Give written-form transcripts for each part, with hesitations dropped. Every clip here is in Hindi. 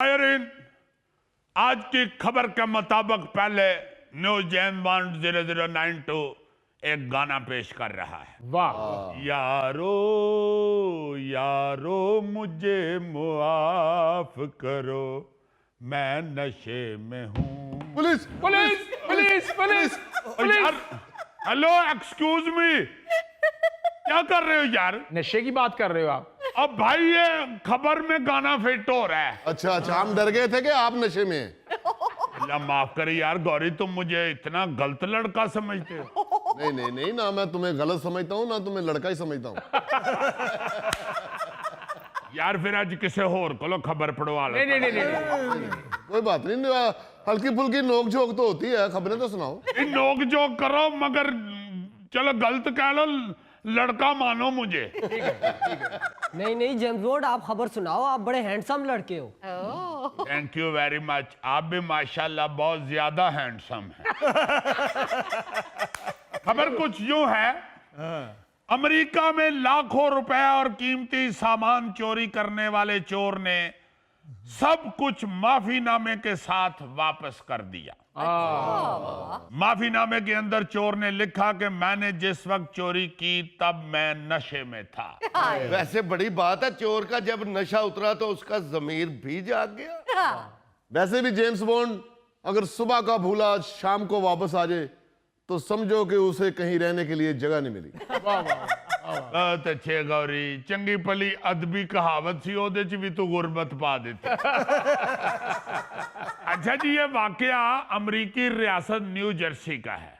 नाज़रीन, आज की खबर के मुताबिक पहले न्यूज जेम्स बॉन्ड 0092 एक गाना पेश कर रहा है। वाह। यारो यारो मुझे मुआफ करो, मैं नशे में हूँ। पुलिस पुलिस पुलिस पुलिस यार, हेलो, एक्सक्यूज मी, क्या कर रहे हो यार? नशे की बात कर रहे हो आप? अब भाई ये खबर में गाना फिट हो रहा है। अच्छा अच्छा, हम डर गए थे कि आप नशे में हैं। अल्लाह माफ करे यार गौरी, तुम मुझे इतना गलत लड़का समझते हो। नहीं नहीं नहीं, ना मैं तुम्हें गलत समझता हूँ ना तुम्हें लड़का ही समझता हूँ। यार फिर आज किसे होर को खबर पढ़वा लो। नहीं नहीं नहीं नहीं, कोई बात नहीं, हल्की फुल्की नोक झोंक तो होती है, खबरें तो सुनाओ। नोक जोक करो मगर चलो गलत कह लो, लड़का मानो मुझे। नहीं नहीं जेम्स बॉन्ड, आप खबर सुनाओ, आप बड़े हैंडसम लड़के हो। थैंक यू वेरी मच, आप भी माशाल्लाह बहुत ज्यादा हैंडसम हैं। खबर कुछ यूं है, अमेरिका में लाखों रुपए और कीमती सामान चोरी करने वाले चोर ने सब कुछ माफीनामे के साथ वापस कर दिया। माफीनामे के अंदर चोर ने लिखा कि मैंने जिस वक्त चोरी की तब मैं नशे में था। वैसे बड़ी बात है, चोर का जब नशा उतरा तो उसका जमीर भी जाग गया। वैसे भी जेम्स बॉन्ड अगर सुबह का भूला शाम को वापस आ जाए तो समझो कि उसे कहीं रहने के लिए जगह नहीं मिली। बहुत अच्छे गौरी, चंगी भली अदबी कहावत सी, ओदे च भी तू गुरबत पा देती। अच्छा जी, ये वाकया अमरीकी रियासत न्यू जर्सी का है।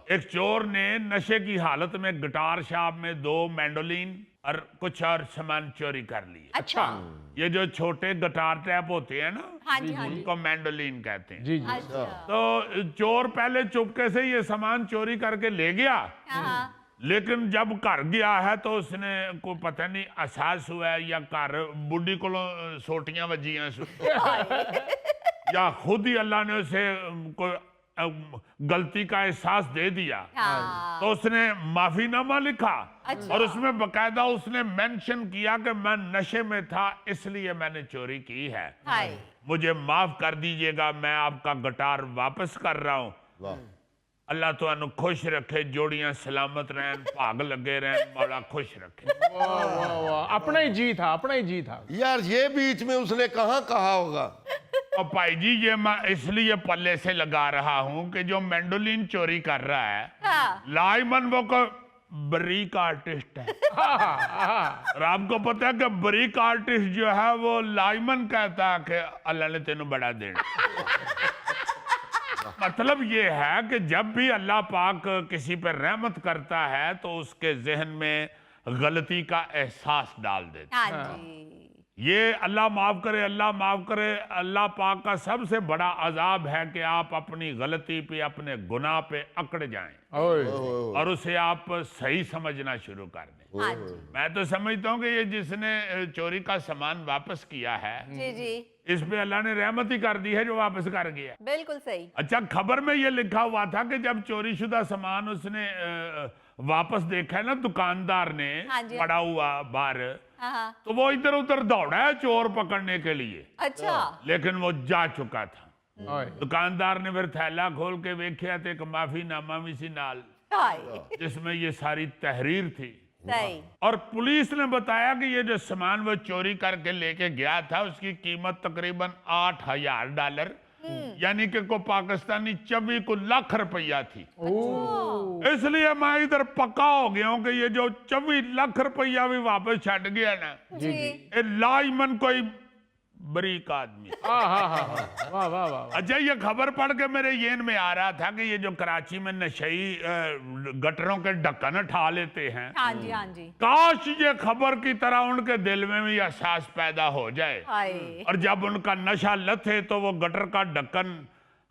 एक चोर ने नशे की हालत में गिटार शॉप में 2 मैंडोलिन और कुछ और सामान चोरी कर लिए। अच्छा। ये जो छोटे गिटार टैप होते हैं ना, हाँ जी, हाँ जी। उनको मैंडोलिन कहते हैं। जी जी। अच्छा। तो चोर पहले चुपके से ये सामान चोरी करके ले गया, हाँ। लेकिन जब घर गया है तो उसने को पता नहीं एहसास हुआ है या घर बुढ़ी को सोटियां वजियां या खुद ही अल्लाह ने उसे कोई गलती का एहसास दे दिया। हाँ। तो उसने माफीनामा लिखा। अच्छा। और उसमें बकायदा उसने मेंशन किया कि मैं नशे में था इसलिए मैंने चोरी की है, हाय। मुझे माफ कर दीजिएगा, मैं आपका गिटार वापस कर रहा हूँ। वाह। अल्लाह तुहानू खुश रखे, जोड़ियां सलामत रहन, भाग लगे रहन, मौला खुश रखे। वाह वाह वाह, अपना ही जी था, अपना ही जी था। यार ये बीच में उसने कहाँ कहा होगा? और भाई जी ये मैं इसलिए पल्ले से लगा रहा हूँ कि जो मैंडोलिन चोरी कर रहा है, हाँ। लाइमन वो को बरीक आर्टिस्ट है। और आपको पता है कि बरीक आर्टिस्ट जो है वो लाइमन कहता है कि अल्लाह ने तेनू बड़ा देना। मतलब ये है कि जब भी अल्लाह पाक किसी पर रहमत करता है तो उसके जहन में गलती का एहसास डाल देता है। हाँ जी। ये अल्लाह माफ करे, अल्लाह माफ करे, अल्लाह पाक का सबसे बड़ा अजाब है कि आप अपनी गलती पे, अपने गुनाह पे अकड़ जाएं ओए। और उसे आप सही समझना शुरू कर दें। हाँ जी। मैं तो समझता हूँ कि ये जिसने चोरी का सामान वापस किया है, जी जी, इस पे अल्लाह ने रहमत ही कर दी है जो वापस कर गया। बिल्कुल सही। अच्छा, खबर में ये लिखा हुआ था कि जब चोरीशुदा सामान उसने वापस देखा है ना दुकानदार ने, हाँ जी। पड़ा हुआ बाहर, हाँ हाँ। तो वो इधर उधर दौड़ा है चोर पकड़ने के लिए, अच्छा। लेकिन वो जा चुका था। ओए। दुकानदार ने फिर थैला खोल के देखा तो एक माफीनामा भी सी नाल, हाय। जिसमें ये सारी तहरीर थी। सही। और पुलिस ने बताया कि ये जो सामान वो चोरी करके लेके गया था उसकी कीमत तकरीबन $8,000, यानी कि को पाकिस्तानी 24 लाख रुपया थी। इसलिए मैं इधर पक्का हो गया हूं कि ये जो 24 लाख रुपया भी वापस छट गया ना, जी। ये लाइमन कोई बरीक आदमी। हाँ हाँ हाँ हाँ, वाह वाह वाह। अच्छा, ये खबर पढ़ के मेरे येन में आ रहा था कि ये जो कराची में नशई गटरों के ढक्कन उठा लेते हैं, हाँ जी, हाँ जी। काश ये खबर की तरह उनके दिल में भी एहसास पैदा हो जाए हाय। और जब उनका नशा लथे तो वो गटर का ढक्कन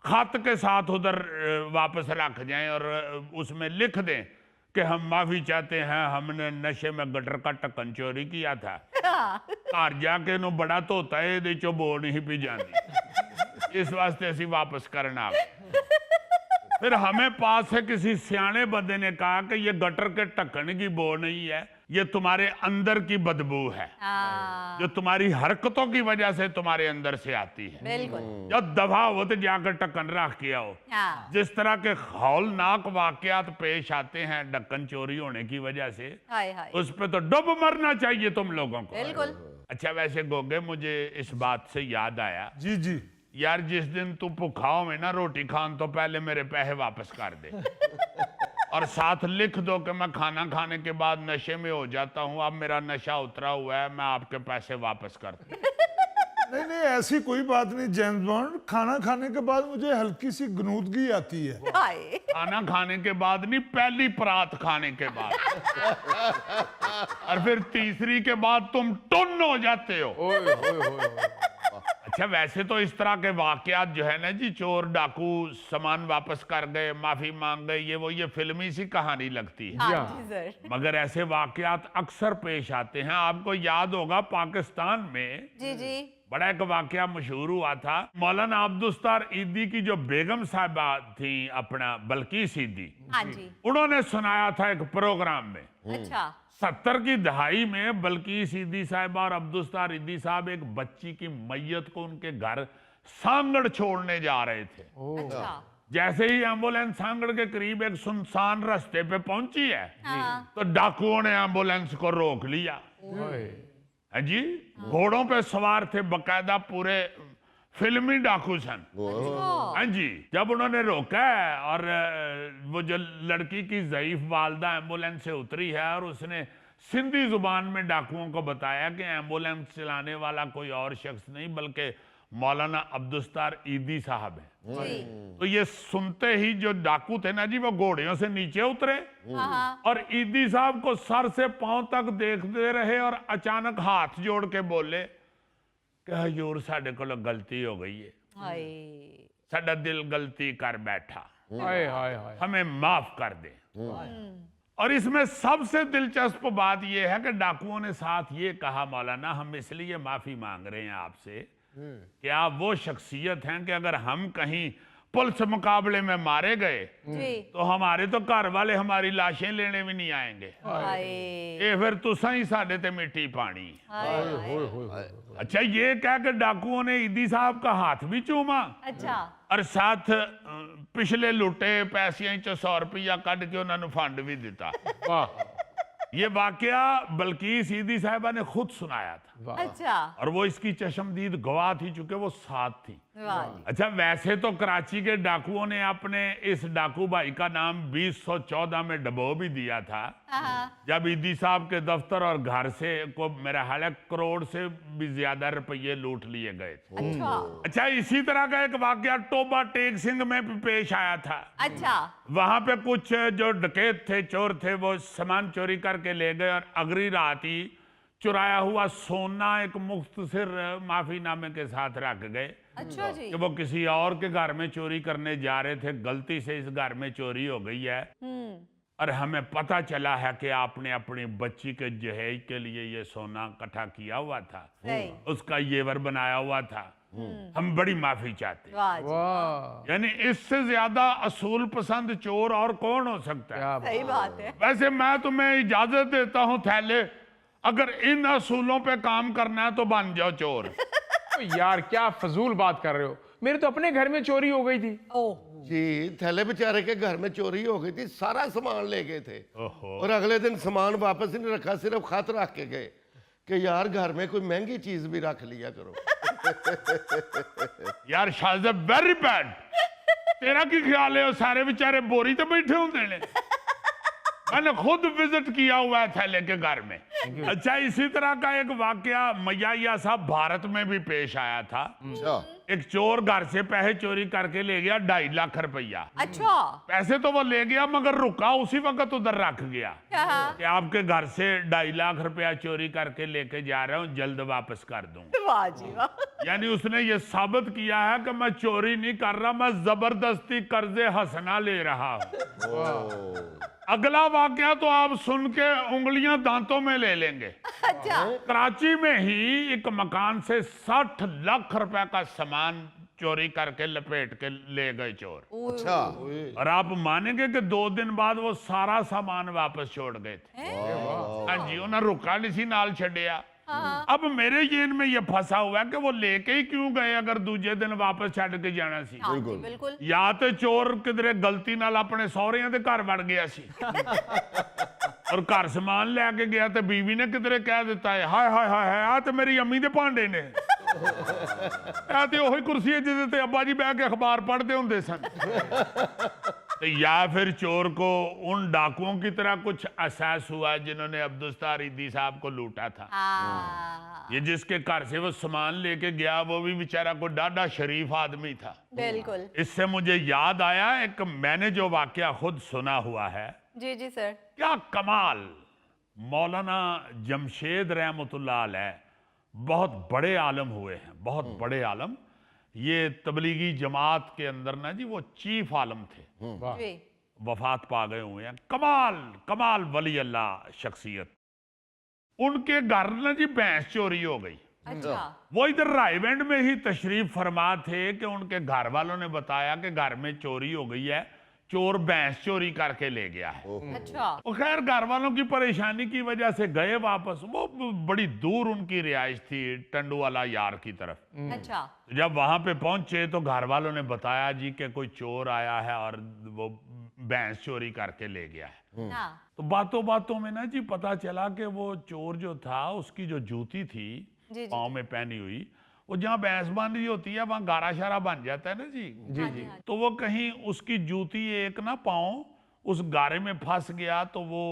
खत के साथ उधर वापस रख जाएं और उसमें लिख दें कि हम माफी चाहते हैं, हमने नशे में गटर का ढक्कन चोरी किया था। घर जाके नु बड़ा धोता है, ये चो बो नहीं पी जाती, इस वास्ते असी वापस करना। फिर हमें पास से किसी सियाने बंदे ने कहा कि ये गटर के ढक्कन की बो नहीं है, ये तुम्हारे अंदर की बदबू है हाँ जो तुम्हारी हरकतों की वजह से तुम्हारे अंदर से आती है। बिल्कुल जब दफा हो तो जाकर ढक्कन रख के आओ। हाँ जिस तरह के हौलनाक वाकयात पेश आते हैं ढक्कन चोरी होने की वजह से, हाय हाय उस पे तो डुब मरना चाहिए तुम लोगों को। बिल्कुल अच्छा वैसे गोगे, मुझे इस बात से याद आया जी जी यार, जिस दिन तू भुखाओ में ना रोटी खान तो पहले मेरे पैसे वापस कर दे और साथ लिख दो कि मैं खाना खाने के बाद नशे में हो जाता हूँ, अब मेरा नशा उतरा हुआ है, मैं आपके पैसे वापस कर दूं। नहीं नहीं ऐसी कोई बात नहीं जेम्स बॉन्ड, खाना खाने के बाद मुझे हल्की सी गनूदगी आती है। हाय खाना खाने के बाद नहीं, पहली परात खाने के बाद और फिर तीसरी के बाद तुम टुन्न हो जाते हो। ओए ओए ओए ओए। अच्छा वैसे तो इस तरह के वाकयात जो है ना जी, चोर डाकू सामान वापस कर गए, माफी मांग गए, ये फिल्मी सी कहानी लगती है, हाँ जी सर मगर ऐसे वाकयात अक्सर पेश आते हैं। आपको याद होगा पाकिस्तान में जी जी बड़ा एक वाकया मशहूर हुआ था। मौलाना अब्दुस्तार ईदी की जो बेगम साहिबा थी, अपना बल्कीस ईदी, हाँ जी उन्होंने सुनाया था एक प्रोग्राम में। अच्छा 70 की दहाई में बल्कीस ईदी साहिबा और अब्दुस्तार ईदी साहब एक बच्ची की मैयत को उनके घर सांगड़ छोड़ने जा रहे थे। अच्छा जैसे ही एम्बुलेंस सांगड़ के करीब एक सुनसान रास्ते पे पहुंची है, हाँ तो डाकुओं ने एम्बुलेंस को रोक लिया। ओए। है जी, घोड़ों पे सवार थे, बकायदा पूरे फिल्मी डाकू सन। हाँ जी, जब उन्होंने रोका है और वो जो लड़की की ज़ईफ वालदा एम्बुलेंस से उतरी है और उसने सिंधी जुबान में डाकुओं को बताया कि एम्बुलेंस चलाने वाला कोई और शख्स नहीं बल्कि मौलाना अब्दुस्तार ईदी साहब है। जी तो ये सुनते ही जो डाकू थे ना जी, वो घोड़ियों से नीचे उतरे हाँ हाँ और ईदी साहब को सर से पांव तक देखते रहे और अचानक हाथ जोड़ के बोले कि हजूर साडे कोलों गलती हो गई है, हाय साडा दिल गलती कर बैठा, हाय हाय हाय। हमें माफ कर दे। और इसमें सबसे दिलचस्प बात यह है कि डाकुओं ने साथ ये कहा, मौलाना हम इसलिए माफी मांग रहे हैं आपसे कि आप वो शख्सियत हैं कि अगर हम कहीं पुलिस मुकाबले में मारे गए जी तो हमारे तो घर वाले हमारी लाशें लेने भी नहीं आएंगे, हाय ये फिर तुसा ही साडे ते मिट्टी पानी। हाय अच्छा ये कह के डाकुओं ने ईदी साहब का हाथ भी चूमा अच्छा और साथ पिछले लुटे पैसियां चो 100 रुपया कट के उन्होंने फंड भी दिता। वाह ये वाकया बल्कीस ईदी साहिबा ने खुद सुनाया था वाह। अच्छा और वो इसकी चशमदीद गवाह थी, चूंकि वो साथ थी। वाह जी अच्छा वैसे तो कराची के डाकुओं ने अपने इस डाकू भाई का नाम 2014 में डबो भी दिया था, हाँ जब ईदी साहब के दफ्तर और घर से को मेरा ख्याल है करोड़ से भी ज्यादा रुपये लूट लिए गए थे। अच्छा अच्छा इसी तरह का एक वाकया टोबा टेक सिंह में भी पेश आया था। अच्छा वहां पे कुछ जो डकैत थे, चोर थे, वो सामान चोरी करके ले गए और अगली रात ही चुराया हुआ सोना एक मुख्तसर माफीनामे के साथ रख गए अच्छा जी कि वो किसी और के घर में चोरी करने जा रहे थे, गलती से इस घर में चोरी हो गई है और हमें पता चला है कि आपने अपनी बच्ची के जहेज के लिए ये सोना इकट्ठा किया हुआ था, सही उसका येवर बनाया हुआ था, हम बड़ी माफी चाहते हैं। वाह जी वाह यानी इससे ज्यादा असूल पसंद चोर और कौन हो सकता है। क्या बात। सही बात है वैसे मैं तुम्हें इजाजत देता हूं थैले, अगर इन असूलों पे काम करना है तो बन जाओ चोर। ओ यार क्या फजूल बात कर रहे हो, मेरे तो अपने घर में चोरी हो गई थी। ओह जी थैले बेचारे के घर में चोरी हो गई थी, सारा सामान ले गए थे ओहो। और अगले दिन सामान वापस नहीं रखा, सिर्फ खत रख के गए कि यार घर में कोई महंगी चीज भी रख लिया करो। यार शायद वेरी बैड, तेरा की ख्याल है वो सारे बेचारे बोरी तो बैठे होंगे ने? मैंने खुद विजिट किया हुआ है थैले के घर में। अच्छा इसी तरह का एक वाकया मैया साहब भारत में भी पेश आया था। अच्छा एक चोर घर से पैसे चोरी करके ले गया 2.5 लाख रुपया। अच्छा पैसे तो वो ले गया मगर रुका उसी वक्त उधर रख गया हाँ कि आपके घर से 2.5 लाख रुपया चोरी करके लेके जा रहा हूँ, जल्द वापस कर दूं। वाह जी वाह यानी उसने ये साबित किया है कि मैं चोरी नहीं कर रहा, मैं जबरदस्ती कर्जे हंसना ले रहा हूँ। अगला वाकया तो आप सुन के उंगलियां दांतों में ले लेंगे। अच्छा कराची में ही एक मकान से 60 लाख रुपए का सामान चोरी करके लपेट के ले गए चोर। अच्छा और आप मानेंगे कि 2 दिन बाद वो सारा सामान वापस छोड़ गए थे। हाँ जी उन्हें रुका नहीं सी नाल छड़िया अब मेरे जेन में ये फंसा हुआ है कि वो लेके ही क्यों गए अगर दूजे दिन वापस छड़ के जाना सी हाँ जी बिल्कुल या तो चोर किधरे गलती नाल अपने सौहरियां दे घर वड़ गया सी और घर समान लैके गया तो बीवी ने किधरे कह दिता है हाय हाय हाय हाय आ तो मेरी अम्मी दे भांडे ने आ ते ओही कुर्सी है जिहदे ते अब्बा जी बैठ के अखबार पढ़ते होंदे सन तो या फिर चोर को उन डाकुओं की तरह कुछ एहसास हुआ जिन्होंने अब्दुस्तार ईदी साहब को लूटा था हाँ ये जिसके घर से वो सामान लेके गया वो भी बेचारा कोई डाढ़ा शरीफ आदमी था बिल्कुल इससे मुझे याद आया एक मैंने जो वाकया खुद सुना हुआ है जी जी सर क्या कमाल मौलाना जमशेद रहमतुल्लाह अलैह बहुत बड़े आलम हुए हैं बहुत बड़े आलम ये तबलीगी जमात के अंदर ना जी वो चीफ आलम थे जी वफात पा गए हुए हैं कमाल कमाल वली अल्लाह शख्सियत उनके घर ना जी भैंस चोरी हो गई अच्छा वो इधर रायवेंड में ही तशरीफ फरमा थे कि उनके घर वालों ने बताया कि घर में चोरी हो गई है चोर भैंस चोरी करके ले गया है अच्छा वो खैर घर वालों की परेशानी की वजह से गए वापस वो बड़ी दूर उनकी रिहाइश थी टंडूवाला यार की तरफ अच्छा जब वहां पे पहुंचे तो घर वालों ने बताया जी कि कोई चोर आया है और वो भैंस चोरी करके ले गया है हाँ तो बातों बातों में ना जी पता चला कि वो चोर जो था उसकी जो जूती थी जी पाँव में पहनी हुई वो जहाँ भैंस बांधी होती है वहां गारा शारा बन जाता है ना जी हाँ जी हाँ तो वो कहीं उसकी जूती एक ना पाँव उस गारे में फंस गया तो वो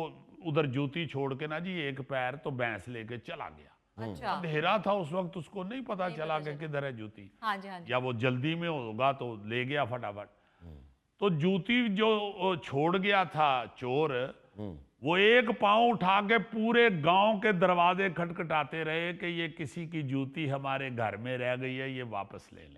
उधर जूती छोड़ के ना जी एक पैर तो भैंस लेके चला गया अच्छा अंधेरा था उस वक्त उसको नहीं पता चला कि किधर है जूती हाँ जी हाँ जी या वो जल्दी में होगा तो ले गया फटाफट तो जूती जो छोड़ गया था चोर वो एक पांव उठा के पूरे गांव के दरवाजे खटखटाते रहे कि ये किसी की जूती हमारे घर में रह गई है ये वापस ले लें